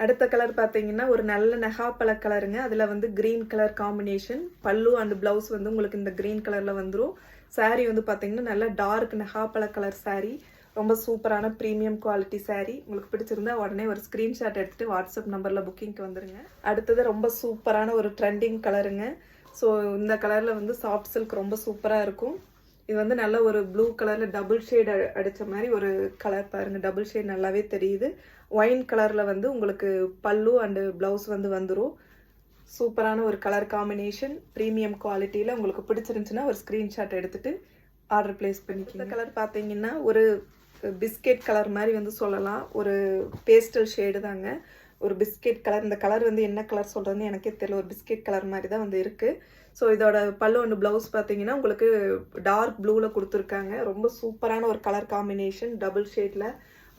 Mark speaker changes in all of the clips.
Speaker 1: அடுத்த கலர் பார்த்தீங்கன்னா ஒரு நல்ல நெகாப்பழ கலருங்க. அதில் வந்து கிரீன் கலர் காம்பினேஷன். பல்லு அண்ட் ப்ளவுஸ் வந்து உங்களுக்கு இந்த கிரீன் கலரில் வந்துடும். சாரீ வந்து பார்த்தீங்கன்னா நல்ல டார்க் நெகாப்பழ கலர் சாரீ. ரொம்ப சூப்பரான ப்ரீமியம் குவாலிட்டி சாரீ. உங்களுக்கு பிடிச்சிருந்தா உடனே ஒரு ஸ்க்ரீன்ஷாட் எடுத்துகிட்டு வாட்ஸ்அப் நம்பரில் புக்கிங்க்கு வந்துடுங்க. அடுத்தது ரொம்ப சூப்பரான ஒரு ட்ரெண்டிங் கலருங்க. ஸோ இந்த கலரில் வந்து சாஃப்ட் சில்க் ரொம்ப சூப்பராக இருக்கும். இது வந்து நல்ல ஒரு ப்ளூ கலரில் டபுள் ஷேட் அடித்த மாதிரி ஒரு கலர் பாருங்கள். டபுள் ஷேட் நல்லாவே தெரியுது. ஒயின் கலரில் வந்து உங்களுக்கு பல்லு அண்டு ப்ளவுஸ் வந்து வந்துடும். சூப்பரான ஒரு கலர் காம்பினேஷன். ப்ரீமியம் குவாலிட்டியில் உங்களுக்கு பிடிச்சிருந்துச்சுன்னா ஒரு ஸ்க்ரீன்ஷாட் எடுத்துகிட்டு ஆர்டர் ப்ளேஸ் பண்ணிக்கோங்க. இந்த கலர் பார்த்தீங்கன்னா ஒரு பிஸ்கெட் கலர் மாதிரி வந்து சொல்லலாம். ஒரு பேஸ்டல் ஷேடு தாங்க. ஒரு பிஸ்கெட் கலர். இந்த கலர் வந்து என்ன கலர் சொல்கிறதுன்னு எனக்கே தெரியல. ஒரு பிஸ்கெட் கலர் மாதிரி தான் வந்து இருக்குது. ஸோ இதோட பல்லு அண்ட் ப்ளவுஸ் பார்த்தீங்கன்னா உங்களுக்கு டார்க் ப்ளூவில் கொடுத்துருக்காங்க. ரொம்ப சூப்பரான ஒரு கலர் காம்பினேஷன். டபுள் ஷேடில்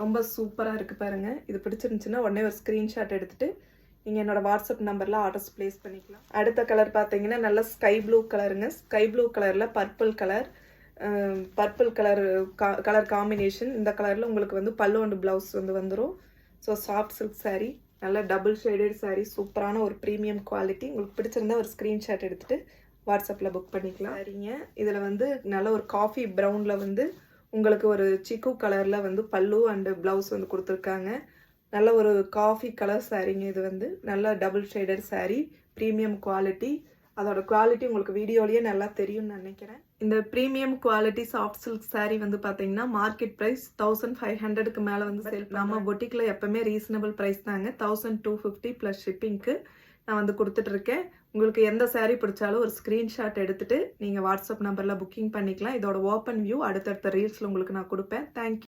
Speaker 1: ரொம்ப சூப்பராக இருக்குது பாருங்கள். இது பிடிச்சிருந்துச்சுன்னா உடனே ஒரு ஸ்க்ரீன்ஷாட் எடுத்துகிட்டு நீங்கள் என்னோடய வாட்ஸ்அப் நம்பரில் ஆர்டர்ஸ் ப்ளேஸ் பண்ணிக்கலாம். அடுத்த கலர் பார்த்தீங்கன்னா நல்ல ஸ்கை ப்ளூ கலருங்க. ஸ்கை ப்ளூ கலரில் purple colour. Purple colour combination. இந்த கலரில் உங்களுக்கு வந்து பல்லு அண்ட் ப்ளவுஸ் வந்து வந்துடும். So soft silk sari. நல்ல டபுள் ஷேடட் சாரீ. சூப்பரான ஒரு ப்ரீமியம் குவாலிட்டி. உங்களுக்கு பிடிச்சிருந்தா ஒரு ஸ்க்ரீன்ஷாட் எடுத்துகிட்டு வாட்ஸ்அப்பில் புக் பண்ணிக்கலாம். சரிங்க. இதில் வந்து நல்ல ஒரு காஃபி ப்ரௌனில் வந்து உங்களுக்கு ஒரு சிக்கு கலரில் வந்து பல்லு அண்டு ப்ளவுஸ் வந்து கொடுத்துருக்காங்க. நல்ல ஒரு காஃபி கலர் சாரீங்க. இது வந்து நல்ல double shaded sari. Premium quality. அதோட குவாலிட்டி உங்களுக்கு வீடியோலேயே நல்லா தெரியும்னு நினைக்கிறேன். இந்த premium quality soft silk sari வந்து பார்த்தீங்கன்னா மார்க்கெட் ப்ரைஸ் 1500க்கு மேலே வந்து சேல். நம்ம பொட்டிக்கில் எப்போவுமே ரீசனபிள் ப்ரைஸ் தாங்க. 1250 ப்ளஸ் ஷிப்பிங்க்கு நான் வந்து கொடுத்துட்ருக்கேன். உங்களுக்கு எந்த சாரீ பிடிச்சாலும் ஒரு ஸ்க்ரீன்ஷாட் எடுத்துகிட்டு நீங்கள் வாட்ஸ்அப் நம்பரில் புக்கிங் பண்ணிக்கலாம். இதோட ஓப்பன் வியூ அடுத்தடுத்த ரீல்ஸில் உங்களுக்கு நான் கொடுப்பேன். தேங்க்யூ.